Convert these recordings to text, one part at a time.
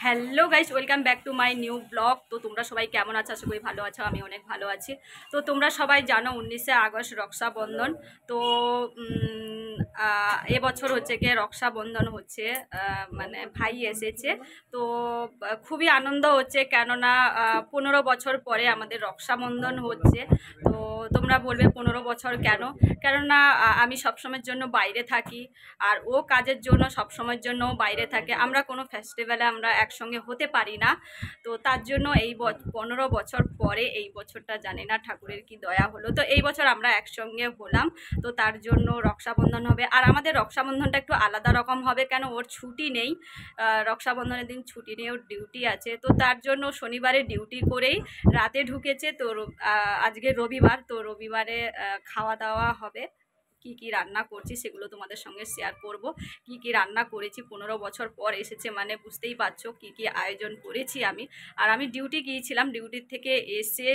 Hello guys, welcome back to my new blog. তো তোমরা সবাই কেমন আছো? আশা করি ভালো আছো। আমি অনেক ভালো আছি। তো তোমরা সবাই জানো 19শে আগস্ট রক্ষাবন্ধন। তো এবছর হচ্ছে কি রক্ষাবন্ধন হচ্ছে, মানে ভাই এসেছে। তো খুবই আনন্দ হচ্ছে, কেননা 15 বছর পরে আমাদের রক্ষাবন্ধন হচ্ছে। তো তোমরা বলবে 15 বছর কেন? কেননা আমি সবসময়ের জন্য বাইরে থাকি, আর ও কাজের জন্য সবসময়ের জন্য বাইরে থাকে। আমরা কোনো ফেস্টিভ্যালে আমরা একসঙ্গে হতে পারি না। তো তার জন্য এই 15 বছর পরে এই বছরটা জানি না ঠাকুরের কি দয়া হলো, তো এই বছর আমরা একসঙ্গে হলাম। তো তার জন্য রক্ষাবন্ধন হবে, আর আমাদের রক্ষাবন্ধনটা একটু আলাদা রকম হবে, কেন ওর ছুটি নেই। রক্ষাবন্ধনের দিন ছুটি নেই, ওর ডিউটি আছে। তো তার জন্য শনিবারে ডিউটি করেই রাতে ঢুকেছে। তো আজকে রবিবার, তো রবিবারে খাওয়া দাওয়া হবে। কি কি রান্না করছি সেগুলো তোমাদের সঙ্গে শেয়ার করব। কি কি রান্না করেছি, 15 বছর পর এসেছে মানে বুঝতেই পারছো কি কি আয়োজন করেছি আমি। আর আমি ডিউটি গিয়েছিলাম, ডিউটির থেকে এসে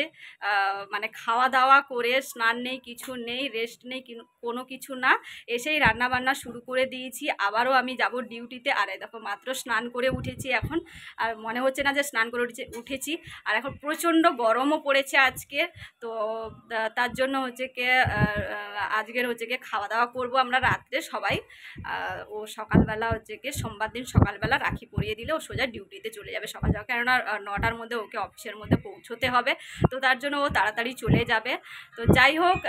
মানে খাওয়া দাওয়া করে স্নান নেই, কিছু নেই, রেস্ট নেই, কোনো কিছু না, এসেই রান্না বান্না শুরু করে দিয়েছি। আবারও আমি যাব ডিউটিতে। আর দেখো মাত্র স্নান করে উঠেছি এখন, আর মনে হচ্ছে না যে স্নান করে উঠেছি। আর এখন প্রচণ্ড গরমও পড়েছে আজকে। তো তার জন্য হচ্ছে কি আজকের হচ্ছে কি খাওয়া দাওয়া করব আমরা রাত্রে সবাই। ও সকালবেলা হচ্ছে কি সোমবার দিন সকালবেলা রাখি পরিয়ে দিলে ও সোজা ডিউটিতে চলে যাবে সকাল সকাল, কেননা 9টার মধ্যে ওকে অফিসের মধ্যে পৌঁছতে হবে। তো তার জন্য ও তাড়াতাড়ি চলে যাবে। তো যাই হোক,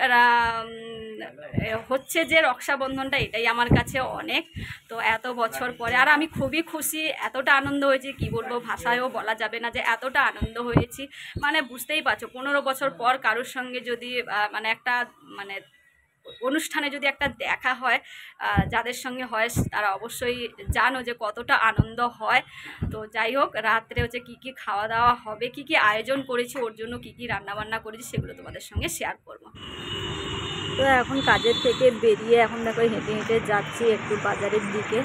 হচ্ছে যে রক্ষাবন্ধনটা এটাই আমার কাছে অনেক। তো এত বছর পরে আর আমি খুবই খুশি, এতটা আনন্দ হয়েছে কি বলবো, ভাষায়ও বলা যাবে না যে এতটা আনন্দ হয়েছি। মানে বুঝতেই পারছো 15 বছর পর কারোর সঙ্গে যদি মানে একটা মানে অনুষ্ঠানে যদি একটা দেখা হয়, যাদের সঙ্গে হয় তারা অবশ্যই জানো যে কতটা আনন্দ হয়। তো যাই হোক, রাত্রে হচ্ছে কী কী খাওয়া দাওয়া হবে, কী কী আয়োজন করেছি, ওর জন্য কী কী রান্নাবান্না করেছি সেগুলো তোমাদের সঙ্গে শেয়ার করব। তো এখন কাজের থেকে বেরিয়ে এখন দেখো হেঁটে হেঁটে যাচ্ছি একটু বাজারের দিকে।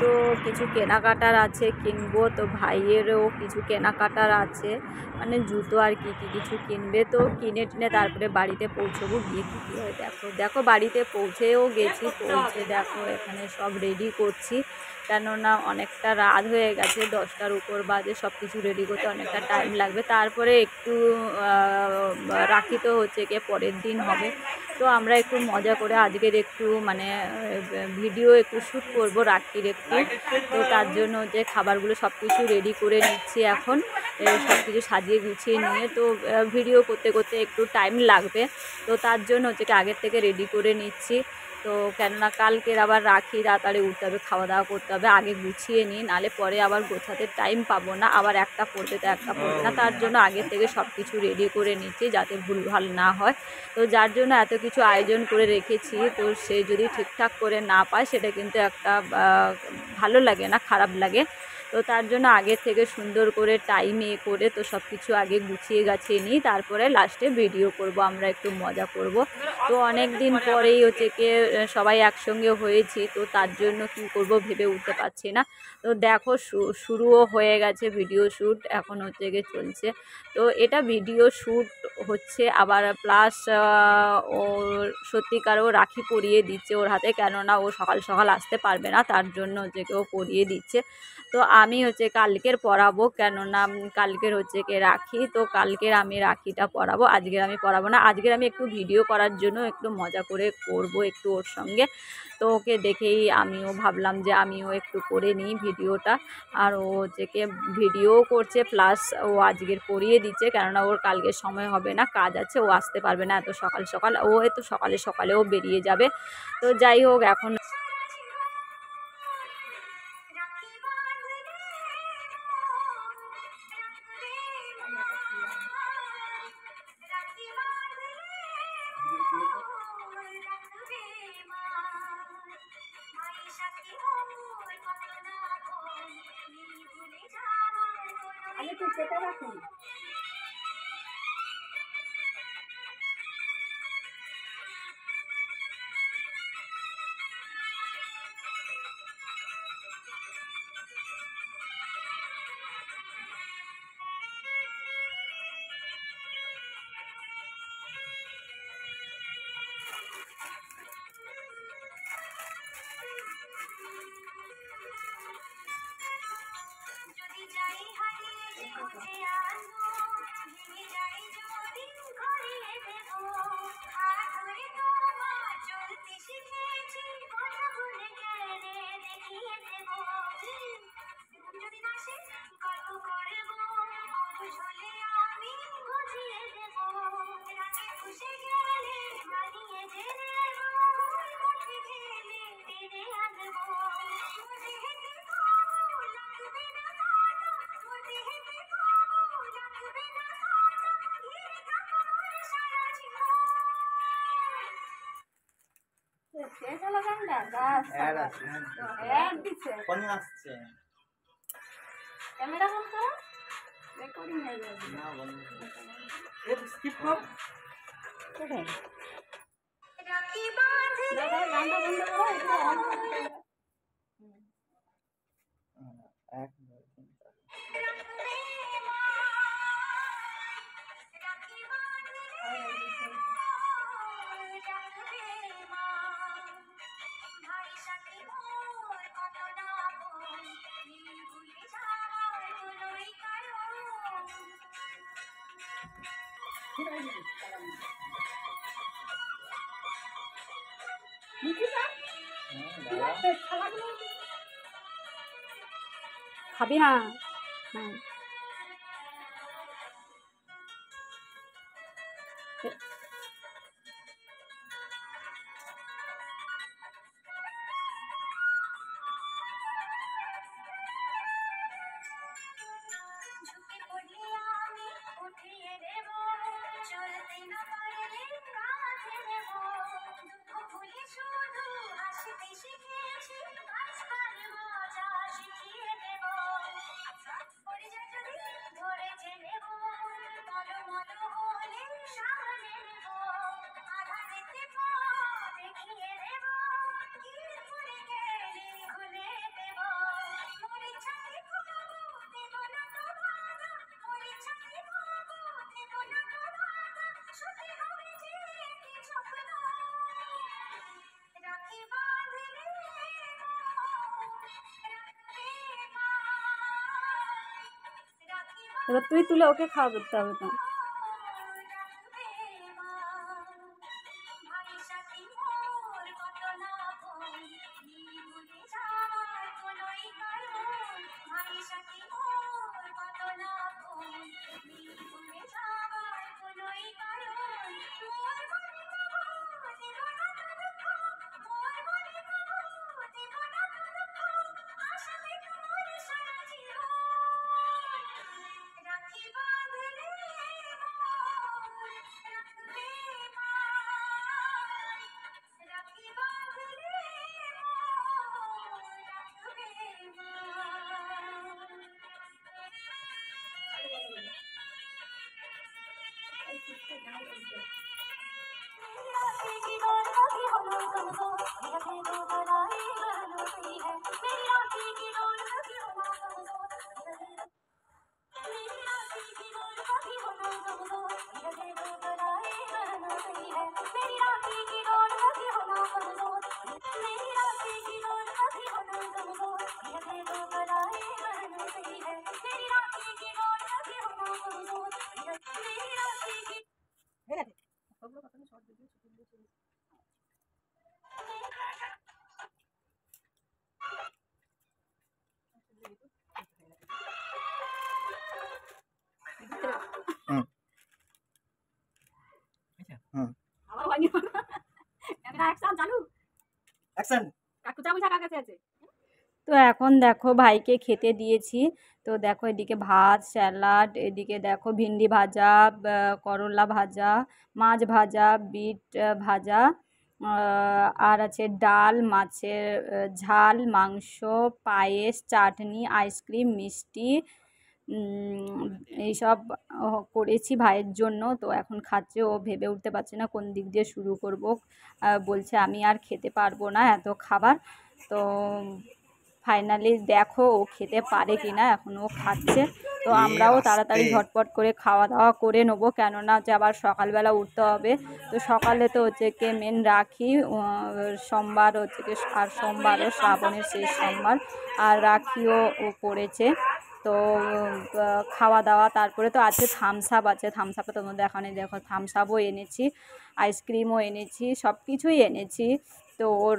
তো কিছু কেনাকাটার আছে, কিনবো। তো ভাইয়েরও কিছু কেনাকাটার আছে, মানে জুতো আর কি কিছু কিনবে। তো কিনে টিনে তারপরে বাড়িতে পৌঁছবো, গিয়ে কী কী হয় দেখো। দেখো বাড়িতে পৌঁছেও গেছি, পৌঁছে দেখো এখানে সব রেডি করছি, কেননা অনেকটা রাত হয়ে গেছে, 10টার উপর বাজে। সব কিছু রেডি করতে অনেকটা টাইম লাগবে। তারপরে একটু রাখি তো হচ্ছে গিয়ে পরের দিন হবে। তো আমরা একটু মজা করে আজকের একটু মানে ভিডিও একটু শ্যুট করব রাখির একটু। তো তার জন্য যে খাবারগুলো সব কিছু রেডি করে নিচ্ছি এখন, সব কিছু সাজিয়ে গুছিয়ে নিয়ে। তো ভিডিও করতে করতে একটু টাইম লাগবে। তো তার জন্য হচ্ছে কি আগের থেকে রেডি করে নিচ্ছি। তো কেননা কালকের আবার রাখি, তাড়াতাড়ি উঠতে হবে, খাওয়া দাওয়া করতে হবে, আগে গুছিয়ে নিই, নাহলে পরে আবার গোছাতে টাইম পাবো না। আবার একটা পড়বে তো একটা পড়বে না, তার জন্য আগের থেকে সব কিছু রেডি করে নিচ্ছি যাতে ভুলভাল না হয়। তো যার জন্য এত কিছু আয়োজন করে রেখেছি। তো সে যদি ঠিকঠাক করে না পায় সেটা কিন্তু একটা ভালো লাগে না, খারাপ লাগে। তো তার জন্য আগের থেকে সুন্দর করে টাইম করে তো সব কিছু আগে গুছিয়ে গাছিয়ে নিই, তারপরে লাস্টে ভিডিও করব, আমরা একটু মজা করব। তো অনেক দিন পরেই হচ্ছে কি সবাই একসঙ্গে হয়েছি, তো তার জন্য কি করব ভেবে উঠতে পারছি না। তো দেখো শুরুও হয়ে গেছে ভিডিও শ্যুট, এখন হচ্ছে গিয়ে চলছে। তো এটা ভিডিও শ্যুট হচ্ছে, আবার প্লাস ও সত্যিকারও রাখি পরিয়ে দিচ্ছে ওর হাতে, কেননা ও সকাল সকাল আসতে পারবে না, তার জন্য হচ্ছে কেউ পরিয়ে দিচ্ছে। তো আমি হচ্ছে কালকের পরাবো, কেননা কালকের হচ্ছে কি রাখি। তো কালকের আমি রাখিটা পরাবো, আজকের আমি পরাবো না। আজকের আমি একটু ভিডিও করার জন্য একটু মজা করে করব একটু ওর সঙ্গে। তো ওকে দেখেই আমিও ভাবলাম যে আমিও একটু করে নিই ভিডিওটা। আর ও হচ্ছে কি ভিডিও করছে, প্লাস ও আজকের পরিয়ে দিচ্ছে, কেননা ওর কালকের সময় হবে না, কাজ আছে, ও আসতে পারবে না এত সকাল সকাল, ও এত সকালে সকালেও বেরিয়ে যাবে। তো যাই হোক, এখন শেষ হলো গানটা বাস অ্যাড দিচ্ছে ক্যামেরা বন্ধ করো রেকর্ডিং হয়ে যাবে না বন্ধ স্কিপ কর কোথায় দাদা গানটা বন্ধ করো এটা অন করতে এক খাবি না হ্যাঁ এবার তুই তুলে ওকে খাওয়া করতে হবে তো তো এখন দেখো ভাইকে খেতে দিয়েছি তো দেখো এদিকে ভাত স্যালাড এদিকে দেখো ভিন্ডি ভাজা করলা ভাজা মাছ ভাজা বিট ভাজা আর আছে ডাল মাছের ঝাল মাংস পায়েস চাটনি আইসক্রিম মিষ্টি এইসব করেছি ভাইয়ের জন্য তো এখন খাচ্ছে ও ভেবে উঠতে পারছে না কোন দিক দিয়ে শুরু করব বলছে আমি আর খেতে পারবো না এত খাবার তো ফাইনালি দেখো ও খেতে পারে কি না এখন ও খাচ্ছে তো আমরাও তাড়াতাড়ি ঝটপট করে খাওয়া দাওয়া করে নেবো কেননা যে আবার সকালবেলা উঠতে হবে তো সকালে তো হচ্ছে কি মেন রাখি সোমবার হচ্ছে কি আর সোমবারও শ্রাবণের শেষ সোমবার আর রাখিও ও পড়েছে তো খাওয়া দাওয়া, তারপরে তো আছে থামস আপ আছে, থামস আপটা তোমাদের দেখানে, দেখো থামস আপও এনেছি, আইসক্রিমও এনেছি, সব কিছুই এনেছি। তো ওর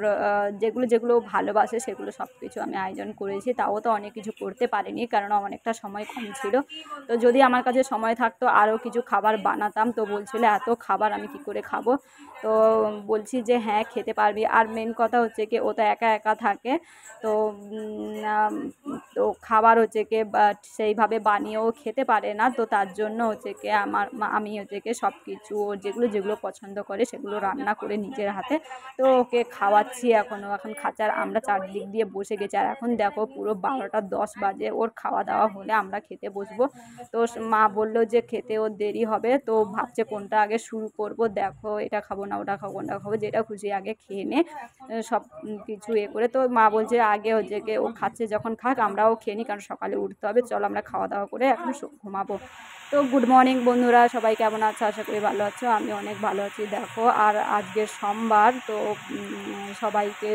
যেগুলো যেগুলো ভালোবাসে সেগুলো সব কিছু আমি আয়োজন করেছি। তাও তো অনেক কিছু করতে পারিনি, কারণ অনেকটা সময় কম ছিল। তো যদি আমার কাছে সময় থাকতো আরও কিছু খাবার বানাতাম। তো বলছিল এত খাবার আমি কি করে খাবো। তো বলছি যে হ্যাঁ খেতে পারবি। আর মেন কথা হচ্ছে কি ও তো একা একা থাকে, তো তো খাবার হচ্ছে কি সেইভাবে বানিয়েও খেতে পারে না। তো তার জন্য হচ্ছে কি আমি হচ্ছে কি সব কিছু ওর যেগুলো যেগুলো পছন্দ করে সেগুলো রান্না করে নিজের হাতে তো ওকে খাওয়াচ্ছি। এখন খাচ্ছে। আর আমরা চারদিক দিয়ে বসে গেছি। আর এখন দেখো পুরো 12টা 10 বাজে, ওর খাওয়া দাওয়া হলে আমরা খেতে বসবো। তো মা বললো যে খেতে ওর দেরি হবে, তো ভাবছে কোনটা আগে শুরু করব। দেখো এটা খাবো না ওটা খাবো, কোনটা খাবো, যেটা খুশি আগে খেয়ে নে সব কিছু করে। তো মা বলছে আগে হচ্ছে কি ও খাচ্ছে যখন খাক, আমরাও খেয়ে নিই, কারণ সকালে উঠতে হবে। চলো আমরা খাওয়া দাওয়া করে এখন ঘুমাবো। তো গুড মর্নিং বন্ধুরা, সবাই কেমন আছো? আশা করি ভালো আছো, আমি অনেক ভালো আছি। দেখো আর আজকে সোমবার, তো সবাইকে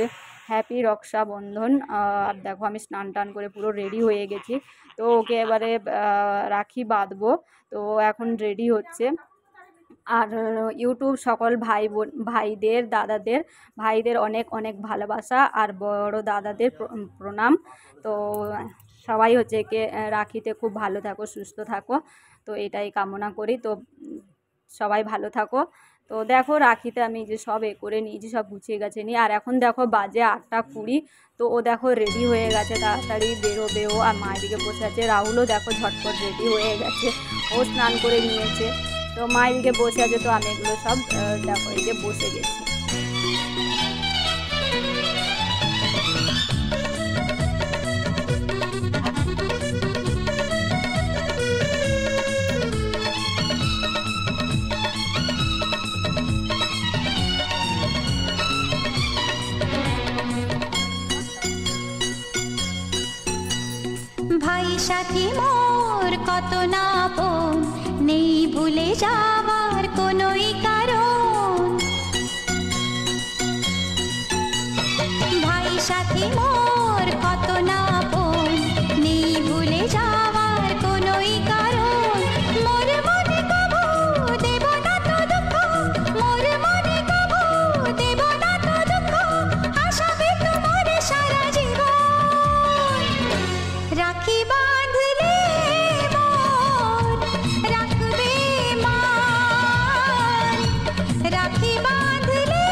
হ্যাপি রক্ষাবন্ধন। আর দেখো আমি স্নান টান করে পুরো রেডি হয়ে গেছি। তো ওকে এবারে রাখি বাঁধবো। তো এখন রেডি হচ্ছে। আর ইউটিউব সকল ভাইদের ভাইদের অনেক অনেক ভালোবাসা, আর বড় দাদাদের প্রণাম। তো সবাই হচ্ছে কি রাখিতে খুব ভালো থাকো, সুস্থ থাকো, তো এটাই কামনা করি। তো সবাই ভালো থাকো। তো দেখো রাখিতে আমি যে সব করে নিয়েছি, সব গুছিয়ে গেছে নিয়ে। আর এখন দেখো বাজে 8টা 20। তো ও দেখো রেডি হয়ে গেছে, তাড়াতাড়ি বেরোবেও। আর মায়ের দিকে বসে আছে। রাহুলও দেখো ঝটপট রেডি হয়ে গেছে, ও স্নান করে নিয়েছে। তো মায়ের দিকে বসে আছে। তো আমি এগুলো সব দেখো এই যে বসে গেছি। ভাই সাথী মোর কত না আপন, নেই ভুলে যাবার কোনোই কারণ। ভাই সাথী মোর কত না আপন, নেই ভুলে যাবার কোনোই কারণ। মোর মনে কবু দেব না তো দুঃখ, মোর মনে কবু দেব না তো দুঃখ, আশাবে তোমার সারা জীবন। রাখি বাঁধলে মোর রাখবে মান, রাখি বাঁধলে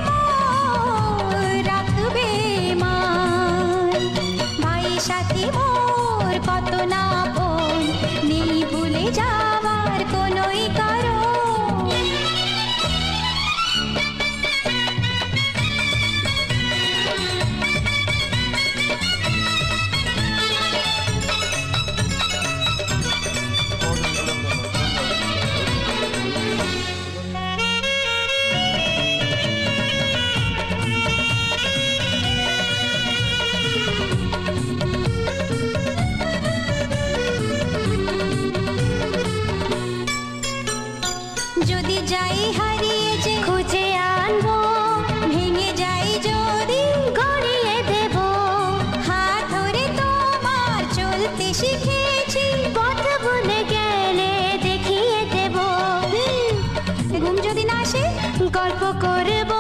মোর রাখবে মান। ভাই সাথী মোর কত না আপন, নেই ভুলে যাবার কোনোই কারণ। যদি যাই হারিয়ে যে খুঁজে আনবো, ভেঙে যাই যদি গড়িয়ে দেব। হাত ধরে তোমার চলতে শিখেছি, পথ ভুলে গেলে দেখিয়ে দেব। ঘুম যদি না আসে গল্প করব,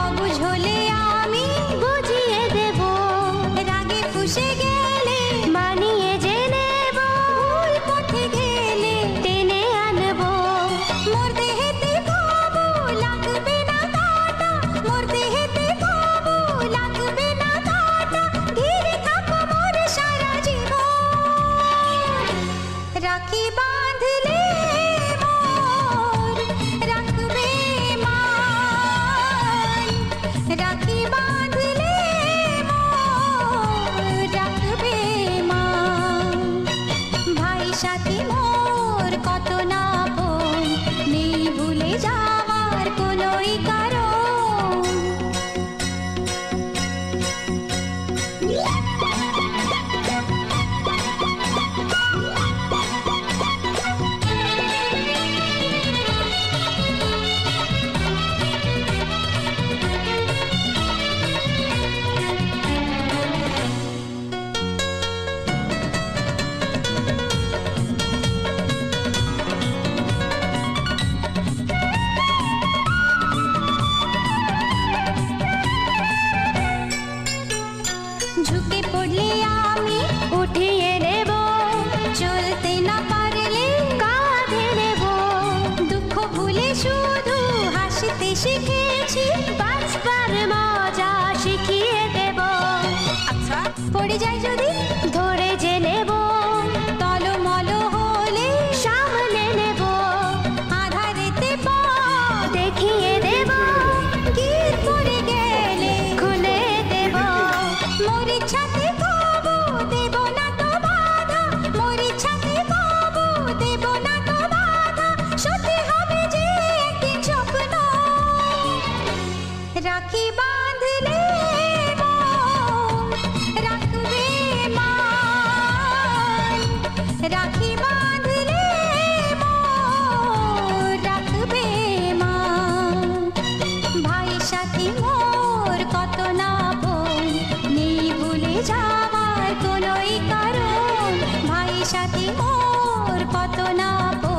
অবুঝ হলে আমি বুঝিয়ে দেব। রাগে ফুঁসে গেলে মানিয়ে যে নেব, ভুল পথে গেলে টেনে আনবো। মোর দেহেতে কবু লাগবে না কাঁটা, মোর দেহেতে কবু লাগবে না কাঁটা, ঘিরে থাকো মোর সারা জীবন। রাখি বাঁধলে মোর রাখবে মান, রাখি বাঁধলে মোর রাখবে মান। ভাই সাথী মোর কত না আপন, নেই ভুলে যাওয়ার কোনোই কারণ। রাখি বাঁধলে মোর রাখবে মা। ভাই সাথী মোর কত না আপন, নেই ভুলে যাওয়ার কোনোই কারণ। ভাই সাথী মোর কত না আপন,